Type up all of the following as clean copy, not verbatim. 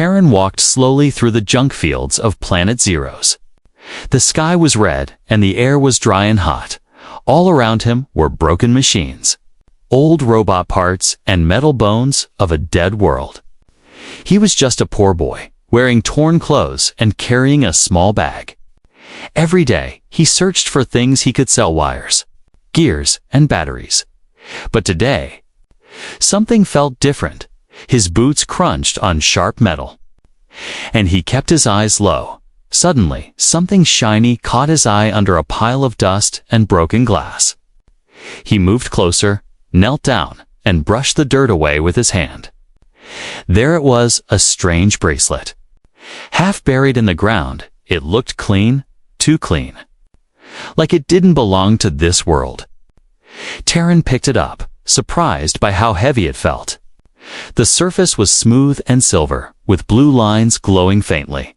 Terran walked slowly through the junk fields of Planet Zero's. The sky was red and the air was dry and hot. All around him were broken machines, old robot parts and metal bones of a dead world. He was just a poor boy, wearing torn clothes and carrying a small bag. Every day, he searched for things he could sell: wires, gears, and batteries. But today, something felt different. His boots crunched on sharp metal. And he kept his eyes low. Suddenly, something shiny caught his eye under a pile of dust and broken glass. He moved closer, knelt down, and brushed the dirt away with his hand. There it was, a strange bracelet. Half buried in the ground, it looked clean, too clean. Like it didn't belong to this world. Terran picked it up, surprised by how heavy it felt. The surface was smooth and silver, with blue lines glowing faintly.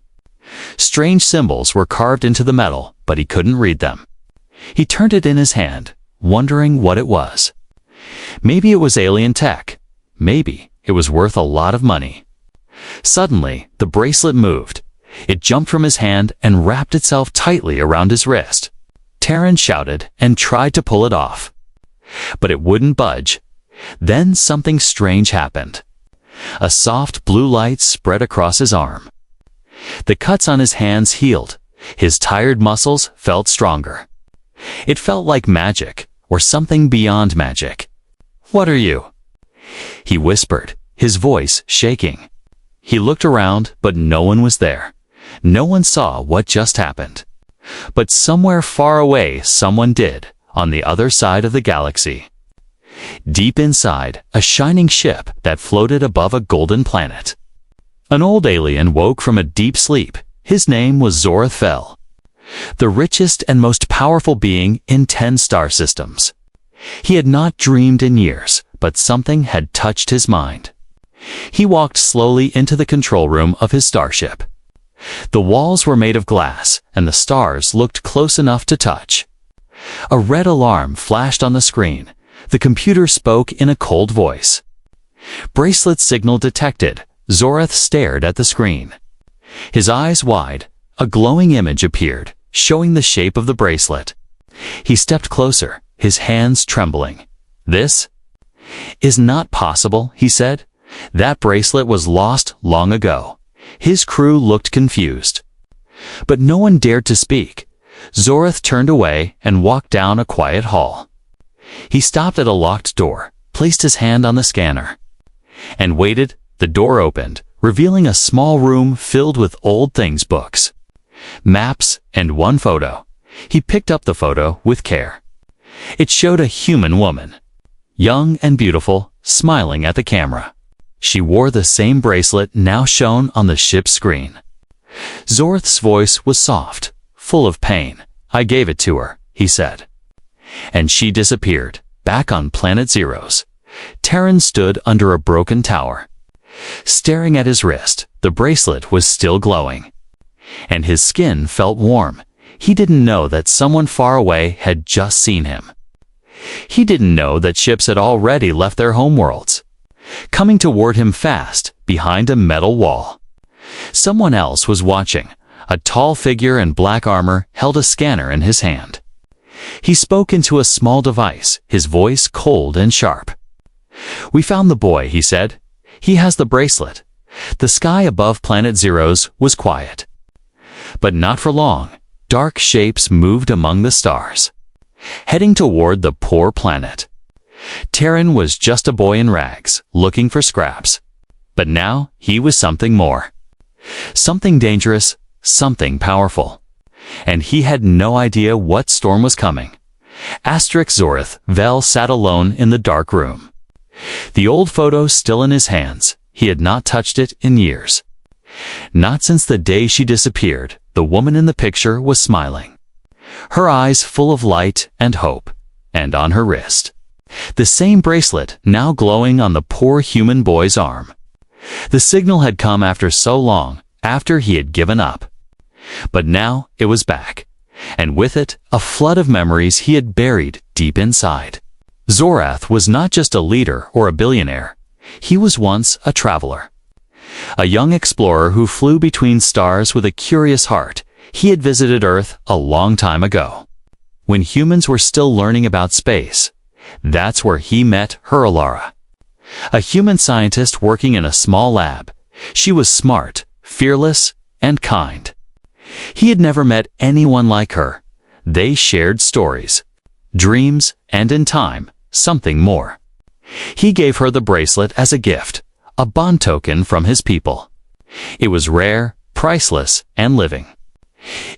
Strange symbols were carved into the metal, but he couldn't read them. He turned it in his hand, wondering what it was. Maybe it was alien tech. Maybe it was worth a lot of money. Suddenly, the bracelet moved. It jumped from his hand and wrapped itself tightly around his wrist. Terran shouted and tried to pull it off. But it wouldn't budge. Then something strange happened. A soft blue light spread across his arm. The cuts on his hands healed. His tired muscles felt stronger. It felt like magic, or something beyond magic. "What are you?" he whispered, his voice shaking. He looked around, but no one was there. No one saw what just happened. But somewhere far away, someone did, on the other side of the galaxy. Deep inside, a shining ship that floated above a golden planet. An old alien woke from a deep sleep. His name was Zorath, the richest and most powerful being in 10 star systems. He had not dreamed in years, but something had touched his mind. He walked slowly into the control room of his starship. The walls were made of glass, and the stars looked close enough to touch. A red alarm flashed on the screen. The computer spoke in a cold voice. "Bracelet signal detected." Zorath stared at the screen. His eyes wide, a glowing image appeared, showing the shape of the bracelet. He stepped closer, his hands trembling. "This is not possible," he said. "That bracelet was lost long ago." His crew looked confused. But no one dared to speak. Zorath turned away and walked down a quiet hall. He stopped at a locked door, placed his hand on the scanner, and waited. The door opened, revealing a small room filled with old things, books, maps, and one photo. He picked up the photo with care. It showed a human woman, young and beautiful, smiling at the camera. She wore the same bracelet now shown on the ship's screen. Zorath's voice was soft, full of pain. "I gave it to her," he said. And she disappeared, back on Planet Zero's. Terran stood under a broken tower. Staring at his wrist, the bracelet was still glowing. And his skin felt warm. He didn't know that someone far away had just seen him. He didn't know that ships had already left their homeworlds, coming toward him fast, behind a metal wall. Someone else was watching. A tall figure in black armor held a scanner in his hand. He spoke into a small device, his voice cold and sharp. "We found the boy," he said. "He has the bracelet." The sky above Planet Zero's was quiet. But not for long. Dark shapes moved among the stars, heading toward the poor planet. Terran was just a boy in rags, looking for scraps. But now he was something more. Something dangerous, something powerful. And he had no idea what storm was coming. Zorath sat alone in the dark room. The old photo still in his hands. He had not touched it in years. Not since the day she disappeared. The woman in the picture was smiling, her eyes full of light and hope, and on her wrist, the same bracelet now glowing on the poor human boy's arm. The signal had come after so long, after he had given up. But now it was back, and with it, a flood of memories he had buried deep inside. Zorath was not just a leader or a billionaire. He was once a traveler. A young explorer who flew between stars with a curious heart. He had visited Earth a long time ago, when humans were still learning about space. That's where he met her Alara, a human scientist working in a small lab. She was smart, fearless, and kind. He had never met anyone like her. They shared stories, dreams, and in time, something more. He gave her the bracelet as a gift, a bond token from his people. It was rare, priceless, and living.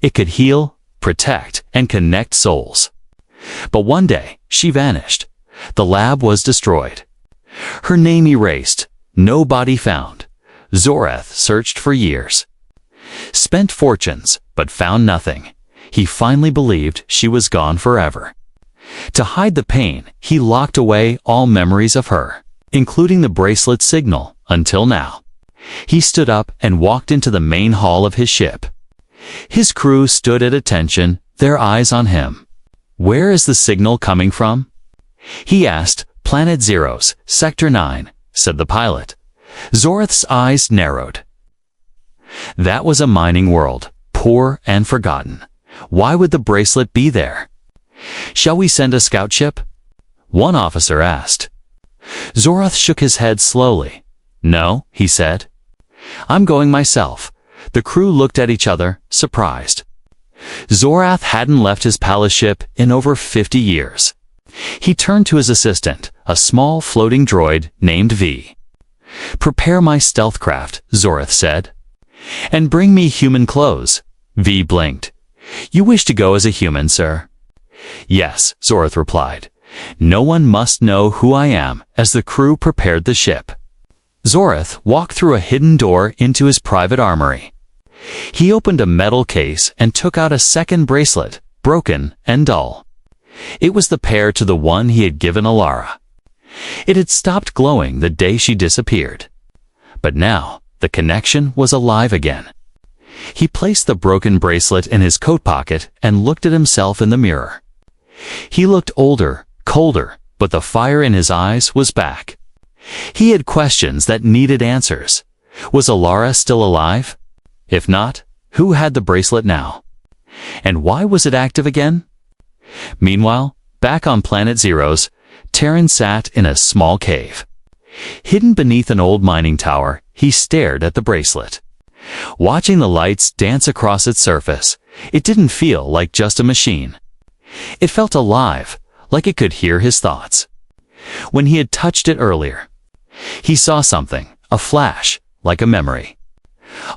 It could heal, protect, and connect souls. But one day, she vanished. The lab was destroyed. Her name erased, no body found. Zorath searched for years. Spent fortunes, but found nothing. He finally believed she was gone forever. To hide the pain, he locked away all memories of her, including the bracelet signal, until now. He stood up and walked into the main hall of his ship. His crew stood at attention, their eyes on him. "Where is the signal coming from?" he asked. "Planet Zero's, Sector 9, said the pilot. Zorath's eyes narrowed. That was a mining world, poor and forgotten. Why would the bracelet be there? "Shall we send a scout ship?" one officer asked. Zorath shook his head slowly. "No," he said. "I'm going myself." The crew looked at each other, surprised. Zorath hadn't left his palace ship in over 50 years. He turned to his assistant, a small floating droid named V. "Prepare my stealth craft," Zorath said. "And bring me human clothes." V blinked. "You wish to go as a human, sir?" "Yes," Zorath replied. "No one must know who I am," as the crew prepared the ship. Zorath walked through a hidden door into his private armory. He opened a metal case and took out a second bracelet, broken and dull. It was the pair to the one he had given Alara. It had stopped glowing the day she disappeared. But now, the connection was alive again. He placed the broken bracelet in his coat pocket and looked at himself in the mirror. He looked older, colder, but the fire in his eyes was back. He had questions that needed answers. Was Alara still alive? If not, who had the bracelet now? And why was it active again? Meanwhile, back on Planet Zero's, Terran sat in a small cave. Hidden beneath an old mining tower, he stared at the bracelet. Watching the lights dance across its surface, it didn't feel like just a machine. It felt alive, like it could hear his thoughts. When he had touched it earlier, he saw something, a flash, like a memory.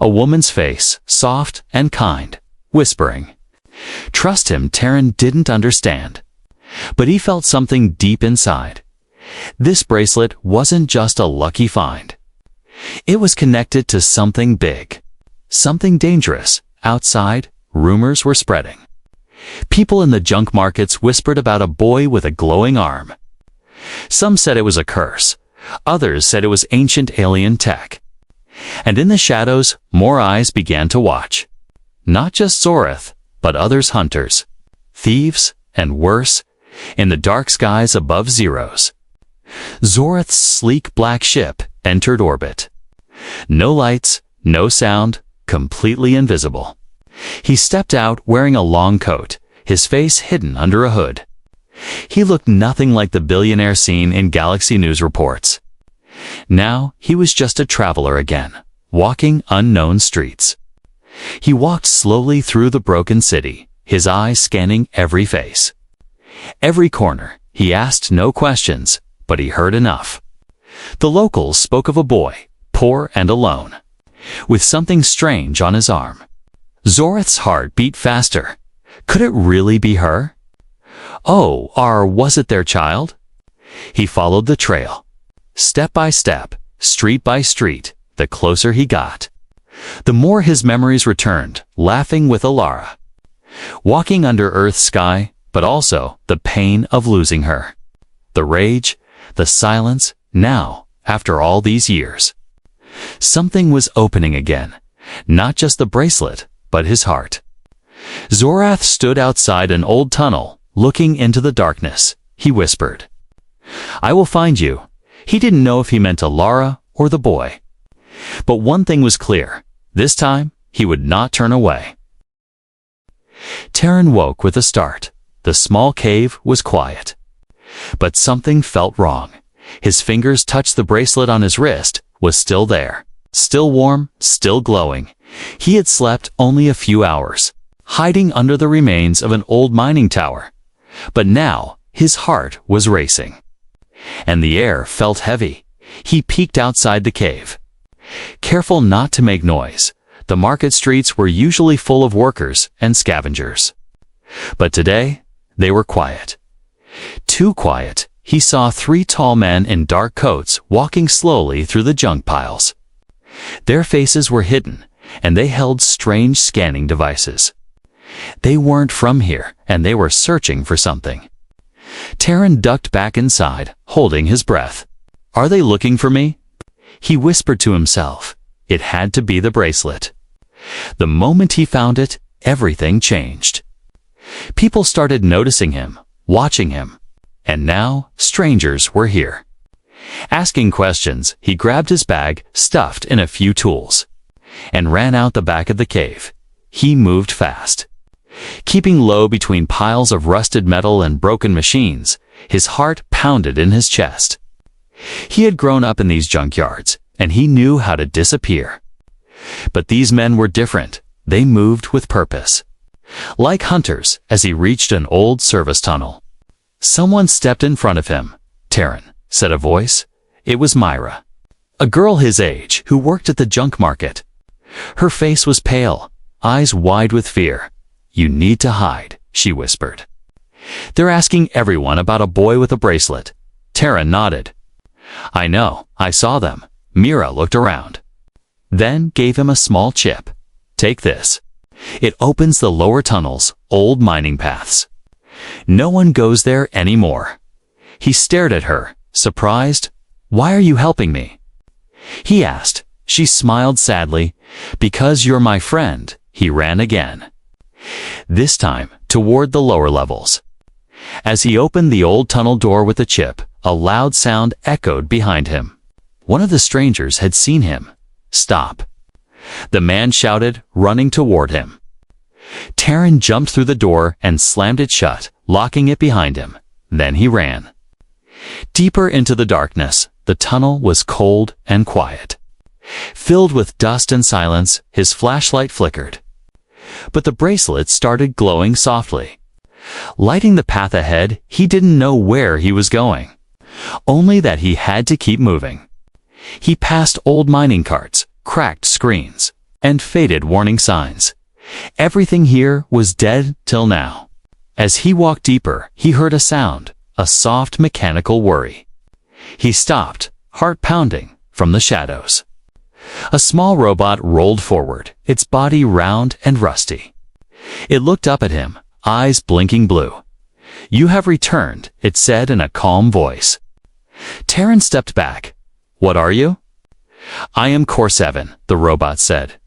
A woman's face, soft and kind, whispering. Trust him, Terran didn't understand. But he felt something deep inside. This bracelet wasn't just a lucky find. It was connected to something big, something dangerous. Outside, rumors were spreading. People in the junk markets whispered about a boy with a glowing arm. Some said it was a curse. Others said it was ancient alien tech. And in the shadows, more eyes began to watch. Not just Zorath, but others, hunters, thieves, and worse, in the dark skies above Zero's. Zorath's sleek black ship entered orbit. No lights, no sound, completely invisible. He stepped out wearing a long coat, his face hidden under a hood. He looked nothing like the billionaire seen in Galaxy news reports. Now he was just a traveler again, walking unknown streets. He walked slowly through the broken city, his eyes scanning every face. Every corner. He asked no questions, but he heard enough. The locals spoke of a boy, poor and alone, with something strange on his arm. Zorath's heart beat faster. Could it really be her? Oh, or was it their child? He followed the trail. Step by step, street by street, the closer he got. The more his memories returned, laughing with Alara. Walking under Earth's sky, but also the pain of losing her. The rage, the silence, now, after all these years. Something was opening again, not just the bracelet, but his heart. Zorath stood outside an old tunnel, looking into the darkness. He whispered, "I will find you." He didn't know if he meant Alara or the boy. But one thing was clear. This time, he would not turn away. Terran woke with a start. The small cave was quiet. But something felt wrong. His fingers touched the bracelet on his wrist, was still there. Still warm, still glowing. He had slept only a few hours, hiding under the remains of an old mining tower. But now, his heart was racing. And the air felt heavy. He peeked outside the cave. Careful not to make noise. The market streets were usually full of workers and scavengers. But today, they were quiet. Too quiet. He saw 3 tall men in dark coats walking slowly through the junk piles. Their faces were hidden, and they held strange scanning devices. They weren't from here, and they were searching for something. Terran ducked back inside, holding his breath. "Are they looking for me?" He whispered to himself. It had to be the bracelet. The moment he found it, everything changed. People started noticing him, watching him. And now, strangers were here. Asking questions, he grabbed his bag, stuffed in a few tools, and ran out the back of the cave. He moved fast. Keeping low between piles of rusted metal and broken machines, his heart pounded in his chest. He had grown up in these junkyards, and he knew how to disappear. But these men were different. They moved with purpose. Like hunters, as he reached an old service tunnel. Someone stepped in front of him. "Terran," said a voice. It was Myra, a girl his age who worked at the junk market. Her face was pale, eyes wide with fear. "You need to hide," she whispered. "They're asking everyone about a boy with a bracelet." Terran nodded. "I know, I saw them." Myra looked around, then gave him a small chip. "Take this. It opens the lower tunnels, old mining paths. No one goes there anymore." He stared at her, surprised. "Why are you helping me?" he asked. She smiled sadly. "Because you're my friend." He ran again. This time, toward the lower levels. As he opened the old tunnel door with the chip, a loud sound echoed behind him. One of the strangers had seen him. "Stop!" the man shouted, running toward him. Terran jumped through the door and slammed it shut, locking it behind him. Then he ran. Deeper into the darkness, the tunnel was cold and quiet. Filled with dust and silence, his flashlight flickered. But the bracelet started glowing softly. Lighting the path ahead, he didn't know where he was going. Only that he had to keep moving. He passed old mining carts, cracked screens, and faded warning signs. Everything here was dead till now. As he walked deeper, he heard a sound, a soft mechanical worry. He stopped, heart pounding, from the shadows. A small robot rolled forward, its body round and rusty. It looked up at him, eyes blinking blue. "You have returned," it said in a calm voice. Terran stepped back. "What are you?" "I am Core 7, the robot said.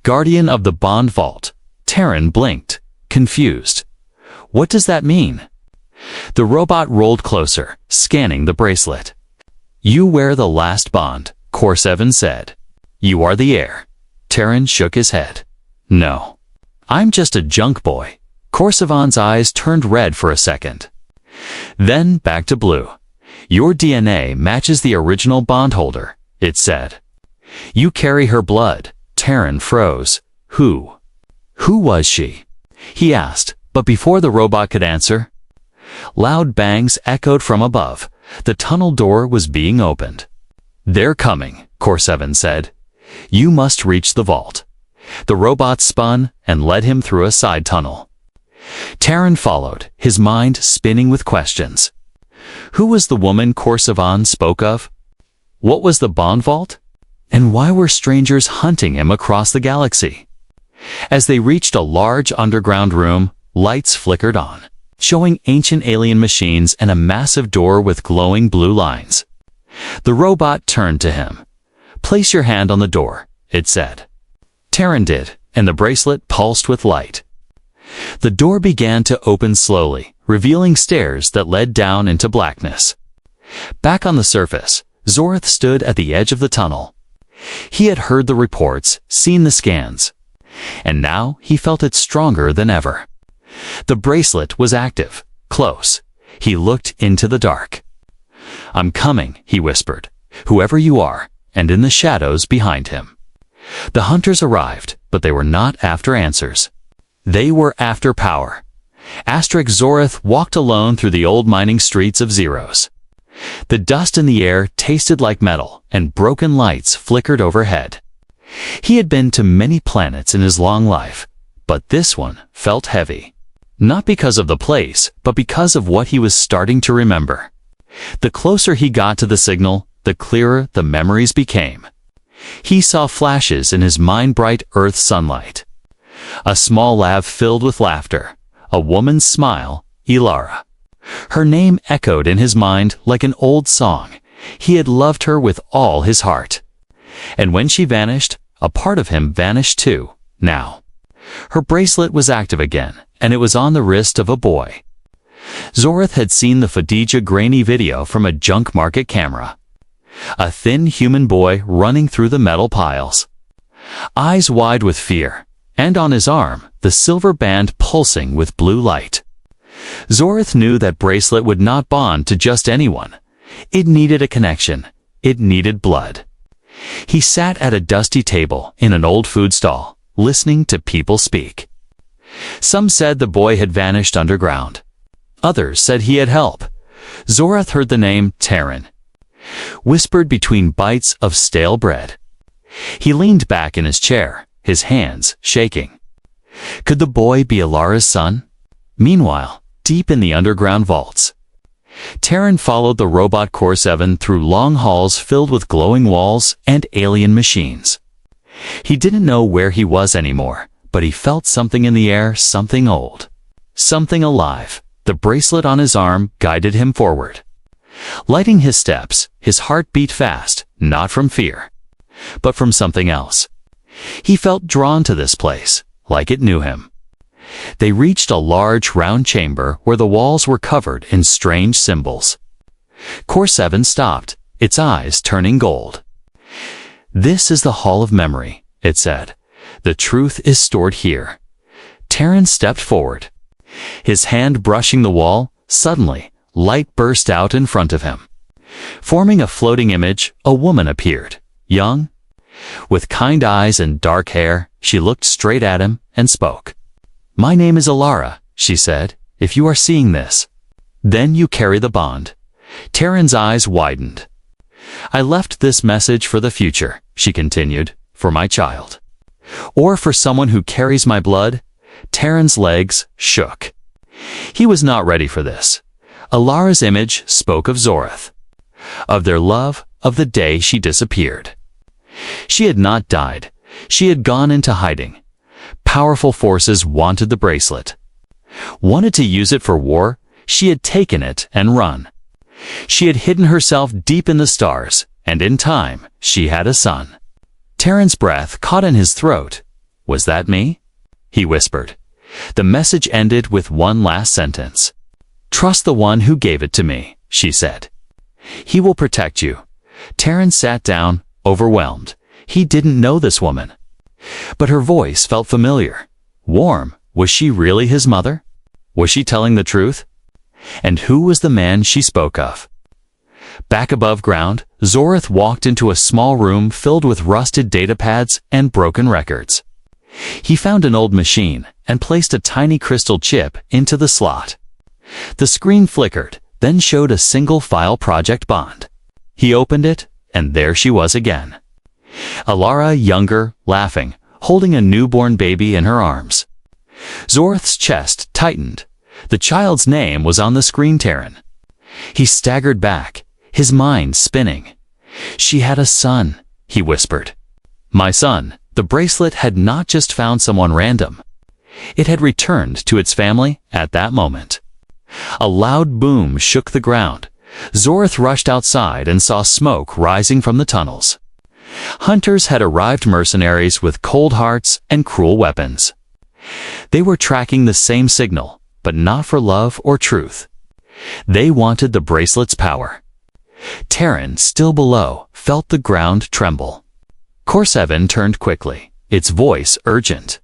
"Guardian of the Bond Vault." Terran blinked, confused. "What does that mean?" The robot rolled closer, scanning the bracelet. "You wear the last bond," Core 7 said. "You are the heir." Terran shook his head. "No. I'm just a junk boy." Core 7's eyes turned red for a second. Then back to blue. "Your DNA matches the original bondholder," it said. "You carry her blood." Terran froze. Who was she?" he asked, but before the robot could answer, loud bangs echoed from above. The tunnel door was being opened. "They're coming," Core 7 said. "You must reach the vault." The robot spun and led him through a side tunnel. Terran followed, his mind spinning with questions. Who was the woman Core 7 spoke of? What was the Bond Vault? And why were strangers hunting him across the galaxy? As they reached a large underground room, lights flickered on, showing ancient alien machines and a massive door with glowing blue lines. The robot turned to him. "Place your hand on the door," it said. Terran did, and the bracelet pulsed with light. The door began to open slowly, revealing stairs that led down into blackness. Back on the surface, Zorth stood at the edge of the tunnel. He had heard the reports, seen the scans, and now he felt it stronger than ever. The bracelet was active, close. He looked into the dark. "I'm coming," he whispered, "whoever you are," and in the shadows behind him. The hunters arrived, but they were not after answers. They were after power. Asterisk Zorith walked alone through the old mining streets of Zeros. The dust in the air tasted like metal, and broken lights flickered overhead. He had been to many planets in his long life, but this one felt heavy. Not because of the place, but because of what he was starting to remember. The closer he got to the signal, the clearer the memories became. He saw flashes in his mind-bright Earth sunlight. A small lab filled with laughter, a woman's smile, Ilara. Her name echoed in his mind like an old song. He had loved her with all his heart. And when she vanished, a part of him vanished too, now. Her bracelet was active again, and it was on the wrist of a boy. Zorith had seen the Fadija grainy video from a junk market camera. A thin human boy running through the metal piles. Eyes wide with fear, and on his arm, the silver band pulsing with blue light. Zorith knew that bracelet would not bond to just anyone. It needed a connection. It needed blood. He sat at a dusty table in an old food stall, listening to people speak. Some said the boy had vanished underground. Others said he had help. Zorith heard the name Terran, whispered between bites of stale bread. He leaned back in his chair, his hands shaking. Could the boy be Ilara's son? Meanwhile, deep in the underground vaults, Terran followed the robot Core 7 through long halls filled with glowing walls and alien machines. He didn't know where he was anymore, but he felt something in the air, something old, something alive. The bracelet on his arm guided him forward. Lighting his steps, his heart beat fast, not from fear, but from something else. He felt drawn to this place, like it knew him. They reached a large round chamber where the walls were covered in strange symbols. Core 7 stopped, its eyes turning gold. "This is the Hall of Memory," it said. "The truth is stored here." Terran stepped forward. His hand brushing the wall, suddenly, light burst out in front of him. Forming a floating image, a woman appeared, young. With kind eyes and dark hair, she looked straight at him and spoke. "My name is Ilara," she said. "If you are seeing this, then you carry the bond." Terran's eyes widened. "I left this message for the future," she continued, "for my child. Or for someone who carries my blood." Terran's legs shook. He was not ready for this. Ilara's image spoke of Zorith, of their love, of the day she disappeared. She had not died. She had gone into hiding. Powerful forces wanted the bracelet. Wanted to use it for war. She had taken it and run. She had hidden herself deep in the stars, and in time, she had a son. Terran's breath caught in his throat. "Was that me?" he whispered. The message ended with one last sentence. "Trust the one who gave it to me," she said. "He will protect you." Terran sat down, overwhelmed. He didn't know this woman. But her voice felt familiar. Warm. Was she really his mother? Was she telling the truth? And who was the man she spoke of? Back above ground, Zorith walked into a small room filled with rusted datapads and broken records. He found an old machine and placed a tiny crystal chip into the slot. The screen flickered, then showed a single file project bond. He opened it, and there she was again. Ilara, younger, laughing, holding a newborn baby in her arms. Zorith's chest tightened. The child's name was on the screen. Terran. He staggered back, his mind spinning. "She had a son," he whispered. "My son." The bracelet had not just found someone random. It had returned to its family at that moment. A loud boom shook the ground. Zorith rushed outside and saw smoke rising from the tunnels. Hunters had arrived, mercenaries with cold hearts and cruel weapons. They were tracking the same signal, but not for love or truth. They wanted the bracelet's power. Terran, still below, felt the ground tremble. Corseven turned quickly, its voice urgent.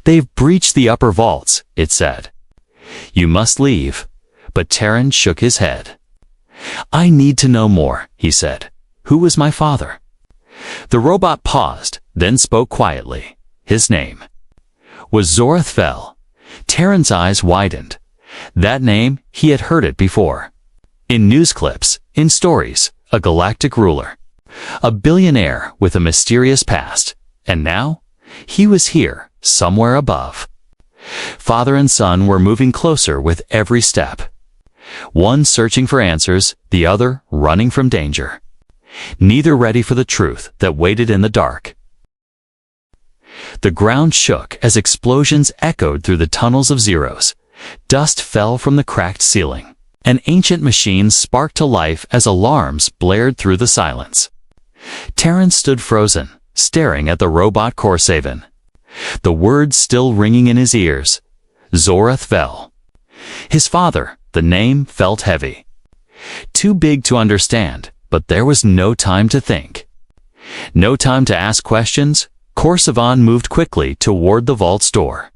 "They've breached the upper vaults," it said. "You must leave." But Terran shook his head. "I need to know more," he said. "Who was my father?" The robot paused, then spoke quietly. His name was Zorath Vel. Terran's eyes widened. That name, he had heard it before. In news clips, in stories, a galactic ruler. A billionaire with a mysterious past. And now, he was here, somewhere above. Father and son were moving closer with every step. One searching for answers, the other running from danger. Neither ready for the truth that waited in the dark. The ground shook as explosions echoed through the tunnels of Zeros. Dust fell from the cracked ceiling. An ancient machine sparked to life as alarms blared through the silence. Terran stood frozen, staring at the robot Corseven. The words still ringing in his ears. Zorath Vel. His father, the name felt heavy. Too big to understand, but there was no time to think. No time to ask questions. Corseven moved quickly toward the vault's door.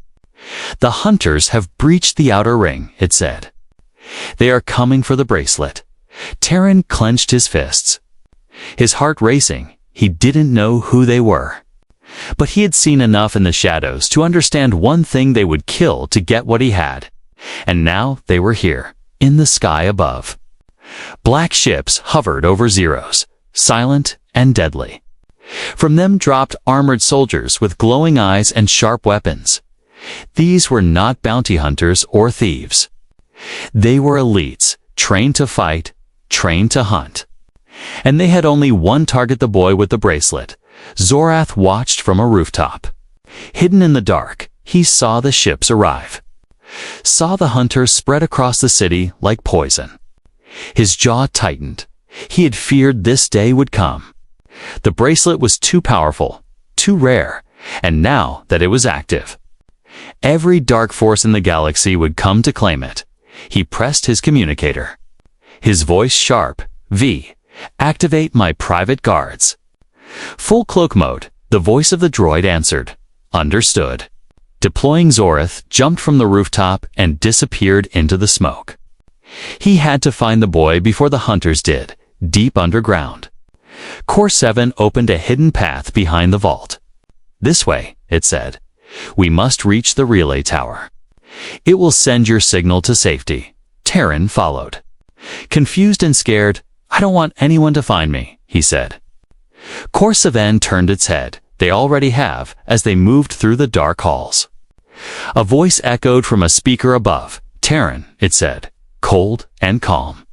"The hunters have breached the outer ring," it said. "They are coming for the bracelet." Terran clenched his fists. His heart racing, he didn't know who they were. But he had seen enough in the shadows to understand one thing: they would kill to get what he had. And now they were here, in the sky above. Black ships hovered over Zeros, silent and deadly. From them dropped armored soldiers with glowing eyes and sharp weapons. These were not bounty hunters or thieves. They were elites, trained to fight, trained to hunt. And they had only one target: the boy with the bracelet. Zorath watched from a rooftop. Hidden in the dark, he saw the ships arrive. Saw the hunters spread across the city like poison. His jaw tightened. He had feared this day would come. The bracelet was too powerful, too rare, and now that it was active, every dark force in the galaxy would come to claim it. He pressed his communicator. His voice sharp. "V. Activate my private guards." Full cloak mode, the voice of the droid answered. "Understood." Deploying, Zorath jumped from the rooftop and disappeared into the smoke. He had to find the boy before the hunters did, deep underground. Corseven opened a hidden path behind the vault. "This way," it said. "We must reach the relay tower. It will send your signal to safety." Terran followed. Confused and scared, "I don't want anyone to find me," he said. Corseven turned its head. They already have, as they moved through the dark halls. A voice echoed from a speaker above. "Terran," it said, cold and calm.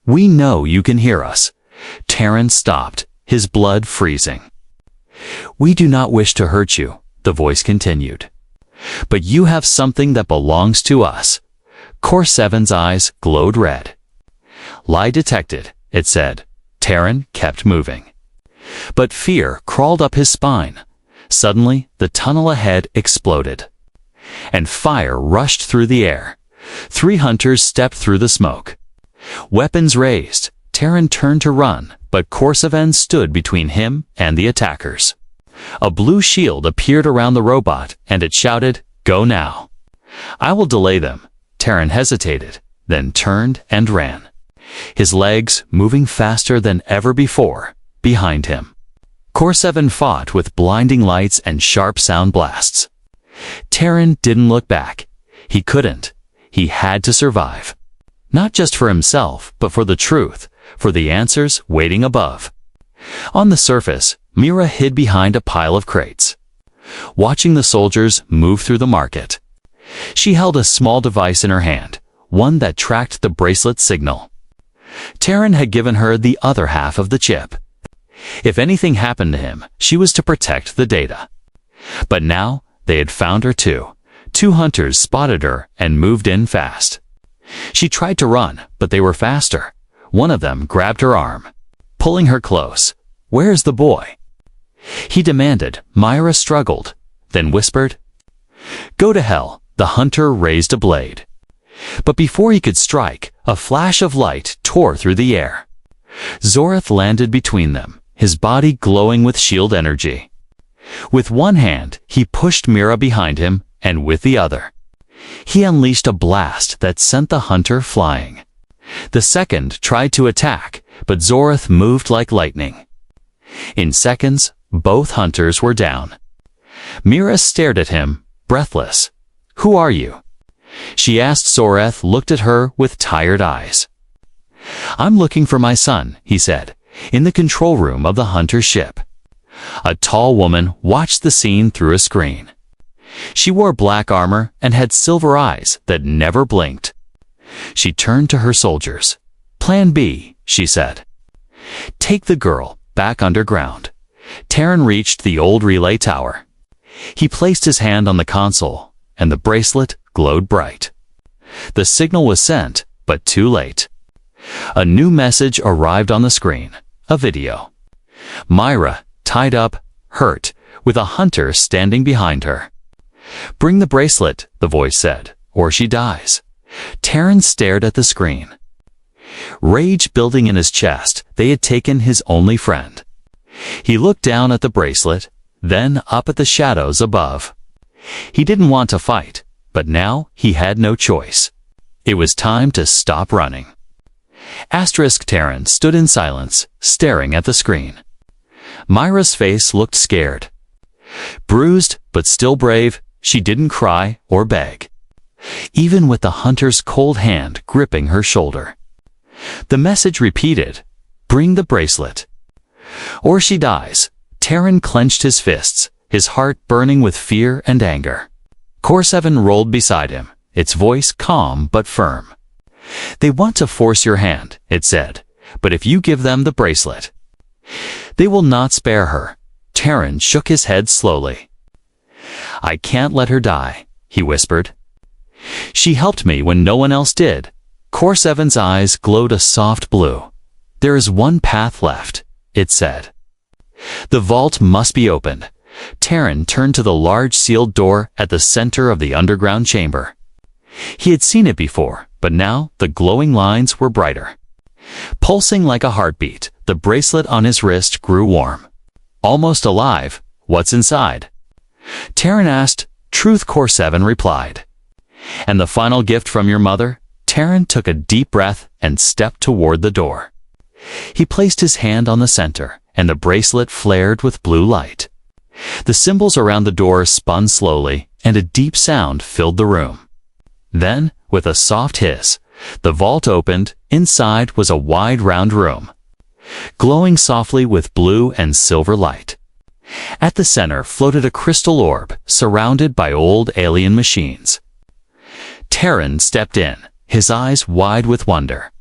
"We know you can hear us." Terran stopped, his blood freezing. "We do not wish to hurt you," the voice continued. "But you have something that belongs to us." Corseven's eyes glowed red. "Lie detected," it said. Terran kept moving. But fear crawled up his spine. Suddenly, the tunnel ahead exploded. And fire rushed through the air. 3 hunters stepped through the smoke. Weapons raised, Terran turned to run, but Corseven stood between him and the attackers. A blue shield appeared around the robot, and it shouted, "Go now." "I will delay them." Terran hesitated, then turned and ran. His legs moving faster than ever before, behind him. Corseven fought with blinding lights and sharp sound blasts. Terran didn't look back. He couldn't. He had to survive. Not just for himself, but for the truth, for the answers waiting above. On the surface, Mira hid behind a pile of crates, watching the soldiers move through the market. She held a small device in her hand, one that tracked the bracelet signal. Terran had given her the other half of the chip. If anything happened to him, she was to protect the data. But now, they had found her too. 2 hunters spotted her and moved in fast. She tried to run, but they were faster. One of them grabbed her arm, pulling her close. "Where's the boy?" he demanded. Myra struggled, then whispered, "Go to hell." The hunter raised a blade. But before he could strike, a flash of light tore through the air. Zorath landed between them, his body glowing with shield energy. With one hand, he pushed Mira behind him, and with the other, he unleashed a blast that sent the hunter flying. The second tried to attack, but Zorath moved like lightning. In seconds, both hunters were down. Mira stared at him, breathless. "Who are you?" she asked. Zorath looked at her with tired eyes. "I'm looking for my son," he said, "in the control room of the hunter's ship." A tall woman watched the scene through a screen. She wore black armor and had silver eyes that never blinked. She turned to her soldiers. "Plan B," she said. "Take the girl back underground." Terran reached the old relay tower. He placed his hand on the console, and the bracelet glowed bright. The signal was sent, but too late. A new message arrived on the screen, a video. Myra, tied up, hurt, with a hunter standing behind her. "Bring the bracelet," the voice said, "or she dies." Terran stared at the screen. Rage building in his chest, they had taken his only friend. He looked down at the bracelet, then up at the shadows above. He didn't want to fight, but now he had no choice. It was time to stop running. Terran stood in silence, staring at the screen. Myra's face looked scared. Bruised, but still brave, she didn't cry or beg, even with the hunter's cold hand gripping her shoulder. The message repeated, "Bring the bracelet, or she dies." Terran clenched his fists, his heart burning with fear and anger. Core 7 rolled beside him, its voice calm but firm. "They want to force your hand," it said, "but if you give them the bracelet, they will not spare her." Terran shook his head slowly. "I can't let her die," he whispered. "She helped me when no one else did." Core 7's eyes glowed a soft blue. "There is one path left," it said. "The vault must be opened." Terran turned to the large sealed door at the center of the underground chamber. He had seen it before, but now the glowing lines were brighter. Pulsing like a heartbeat, the bracelet on his wrist grew warm. "Almost alive. What's inside?" Terran asked. "Truth," Core 7 replied. "And the final gift from your mother?" Terran took a deep breath and stepped toward the door. He placed his hand on the center, and the bracelet flared with blue light. The symbols around the door spun slowly, and a deep sound filled the room. Then, with a soft hiss, the vault opened. Inside was a wide round room, glowing softly with blue and silver light. At the center floated a crystal orb, surrounded by old alien machines. Terran stepped in, his eyes wide with wonder.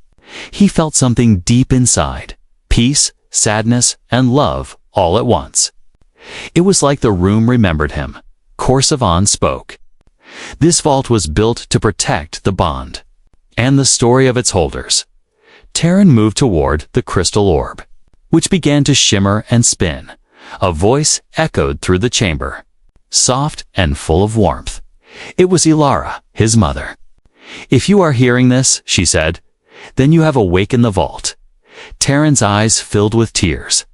He felt something deep inside, peace, sadness, and love all at once. It was like the room remembered him. Core 7 spoke. This vault was built to protect the bond and the story of its holders. Terran moved toward the crystal orb, which began to shimmer and spin. A voice echoed through the chamber, soft and full of warmth. It was Ilara, his mother. "If you are hearing this," she said, "then you have awakened the vault." Terran's eyes filled with tears.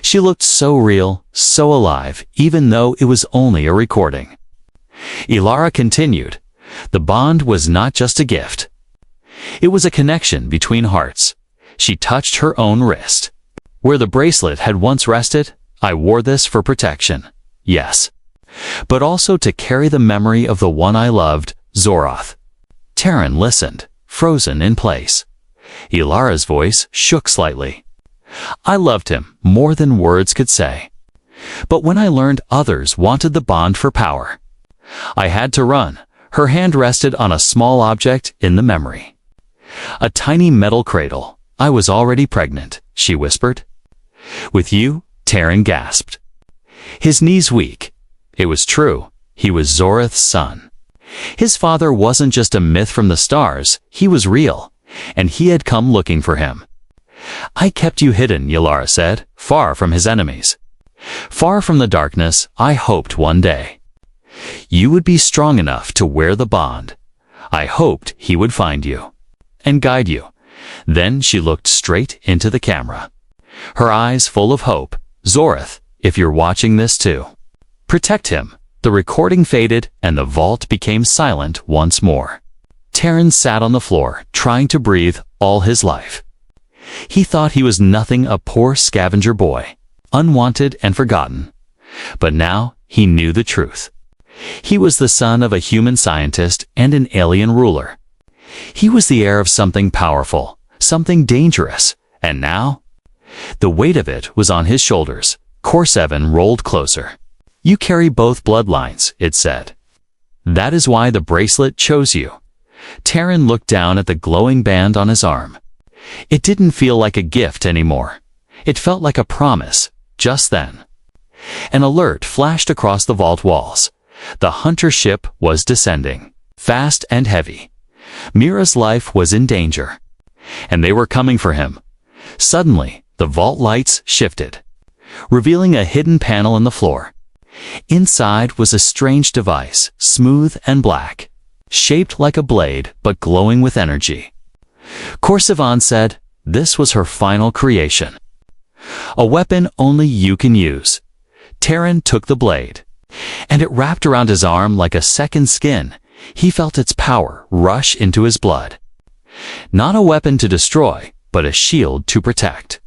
She looked so real, so alive, even though it was only a recording. Ilara continued, "The bond was not just a gift. It was a connection between hearts." She touched her own wrist. "Where the bracelet had once rested, I wore this for protection. Yes, but also to carry the memory of the one I loved, Zorath." Terran listened, frozen in place. Ilara's voice shook slightly. "I loved him more than words could say. But when I learned others wanted the bond for power, I had to run." Her hand rested on a small object in the memory. "A tiny metal cradle. I was already pregnant," she whispered. "With you?" Terran gasped. His knees weak. It was true. He was Zorath's son. His father wasn't just a myth from the stars, he was real, and he had come looking for him. "I kept you hidden," Ilara said, "far from his enemies. Far from the darkness. I hoped one day you would be strong enough to wear the bond. I hoped he would find you and guide you." Then she looked straight into the camera. her eyes full of hope. "Zorath, if you're watching this too, protect him." The recording faded and the vault became silent once more. Terran sat on the floor, trying to breathe all his life. He thought he was nothing, a poor scavenger boy, unwanted and forgotten. But now he knew the truth. He was the son of a human scientist and an alien ruler. He was the heir of something powerful, something dangerous, and now the weight of it was on his shoulders. Core 7 rolled closer. "You carry both bloodlines," it said. "That is why the bracelet chose you." Terran looked down at the glowing band on his arm. It didn't feel like a gift anymore. It felt like a promise. Just then, an alert flashed across the vault walls. The hunter ship was descending, fast and heavy. Mira's life was in danger, and they were coming for him. Suddenly, the vault lights shifted, revealing a hidden panel in the floor. Inside was a strange device, smooth and black, shaped like a blade but glowing with energy. Core 7 said this was her final creation. "A weapon only you can use." Terran took the blade, and it wrapped around his arm like a second skin. He felt its power rush into his blood. Not a weapon to destroy, but a shield to protect.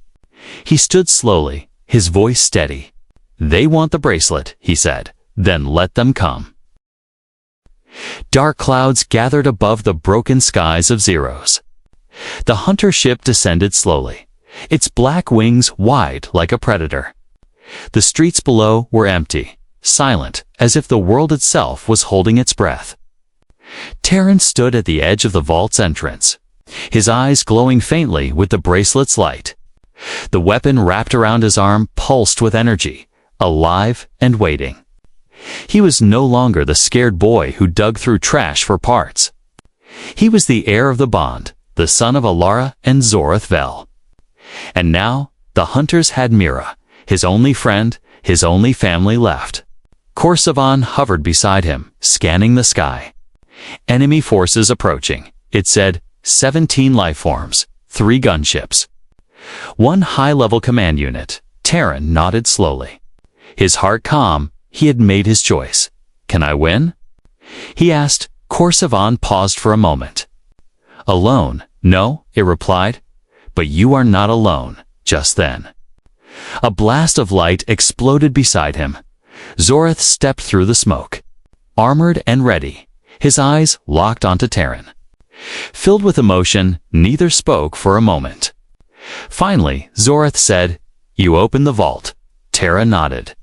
He stood slowly, his voice steady. "They want the bracelet," he said. "Then let them come." Dark clouds gathered above the broken skies of Zeros. The hunter ship descended slowly, its black wings wide like a predator. The streets below were empty, silent, as if the world itself was holding its breath. Terran stood at the edge of the vault's entrance, his eyes glowing faintly with the bracelet's light. The weapon wrapped around his arm pulsed with energy, alive and waiting. He was no longer the scared boy who dug through trash for parts. He was the heir of the bond, the son of Alara and Zorath Vel. And now, the hunters had Mira, his only friend, his only family left. Core 7 hovered beside him, scanning the sky. "Enemy forces approaching," it said. 17 lifeforms, 3 gunships, 1 high-level command unit. Terran nodded slowly, his heart calm. He had made his choice. "Can I win?" he asked. Core 7 paused for a moment. "Alone? No," it replied. "But you are not alone." Just then, a blast of light exploded beside him. Zorath stepped through the smoke, armored and ready, his eyes locked onto Terran. Filled with emotion, neither spoke for a moment. Finally, Zorath said, "You opened the vault." Terra nodded.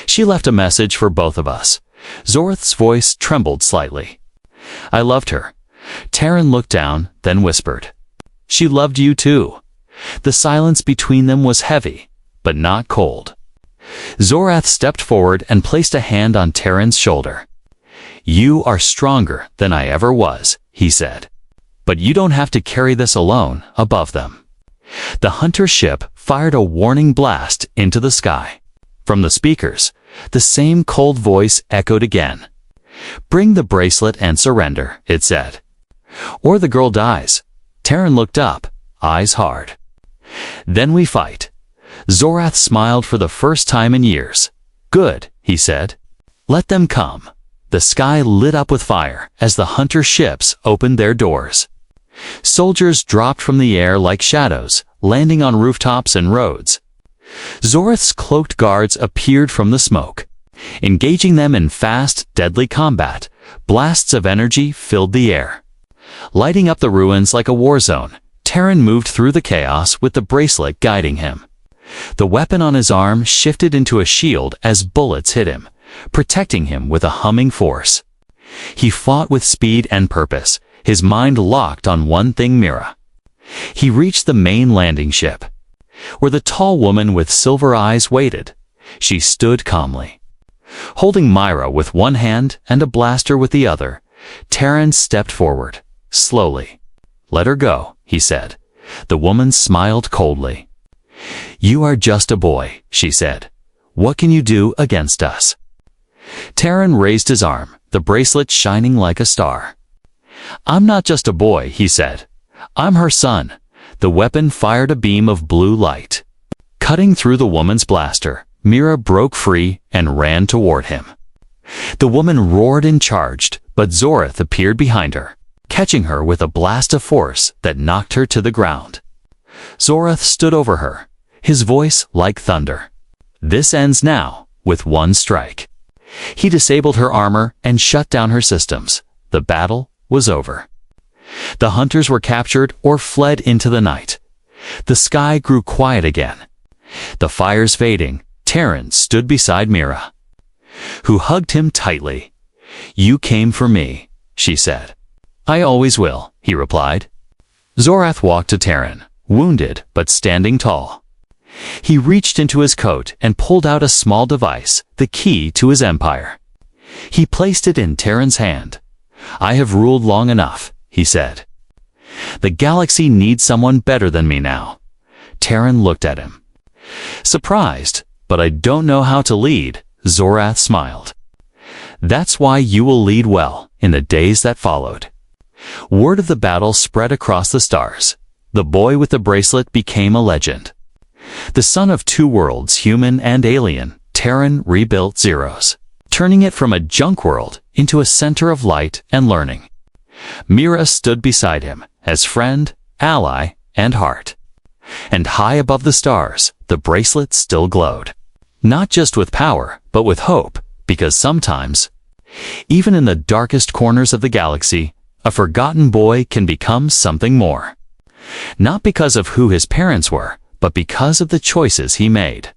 "She left a message for both of us." Zorath's voice trembled slightly. "I loved her." Terran looked down, then whispered, "She loved you too." The silence between them was heavy, but not cold. Zorath stepped forward and placed a hand on Terran's shoulder. "You are stronger than I ever was," he said. "But you don't have to carry this alone." Above them, the hunter ship fired a warning blast into the sky. From the speakers, the same cold voice echoed again. "Bring the bracelet and surrender," it said, "or the girl dies." Terran looked up, eyes hard. "Then we fight." Zorath smiled for the first time in years. "Good," he said. "Let them come." The sky lit up with fire as the hunter ships opened their doors. Soldiers dropped from the air like shadows, landing on rooftops and roads. Zorath's cloaked guards appeared from the smoke, engaging them in fast, deadly combat. Blasts of energy filled the air, lighting up the ruins like a war zone. Terran moved through the chaos with the bracelet guiding him. The weapon on his arm shifted into a shield as bullets hit him, protecting him with a humming force. He fought with speed and purpose, his mind locked on one thing: Mira. He reached the main landing ship, where the tall woman with silver eyes waited. She stood calmly, holding Myra with one hand and a blaster with the other. Terran stepped forward, slowly. "Let her go," he said. The woman smiled coldly. "You are just a boy," she said. "What can you do against us?" Terran raised his arm, the bracelet shining like a star. "I'm not just a boy," he said. "I'm her son." The weapon fired a beam of blue light. Cutting through the woman's blaster, Mira broke free and ran toward him. The woman roared and charged, but Zorath appeared behind her, catching her with a blast of force that knocked her to the ground. Zorath stood over her, his voice like thunder. This ends now, with one strike. He disabled her armor and shut down her systems. The battle was over. The hunters were captured or fled into the night. The sky grew quiet again. The fires fading, Terran stood beside Mira, who hugged him tightly. "You came for me," she said. "I always will," he replied. Zorath walked to Terran, wounded but standing tall. He reached into his coat and pulled out a small device, the key to his empire. He placed it in Terran's hand. "I have ruled long enough," he said. "The galaxy needs someone better than me now." Terran looked at him. Surprised, "But I don't know how to lead," Zorath smiled. "That's why you will lead well in the days that followed." Word of the battle spread across the stars. The boy with the bracelet became a legend. The son of two worlds, human and alien, Terran rebuilt Zeros, turning it from a junk world into a center of light and learning. Mira stood beside him as friend, ally, and heart. And high above the stars, the bracelet still glowed. Not just with power, but with hope, because sometimes, even in the darkest corners of the galaxy, a forgotten boy can become something more. Not because of who his parents were, but because of the choices he made.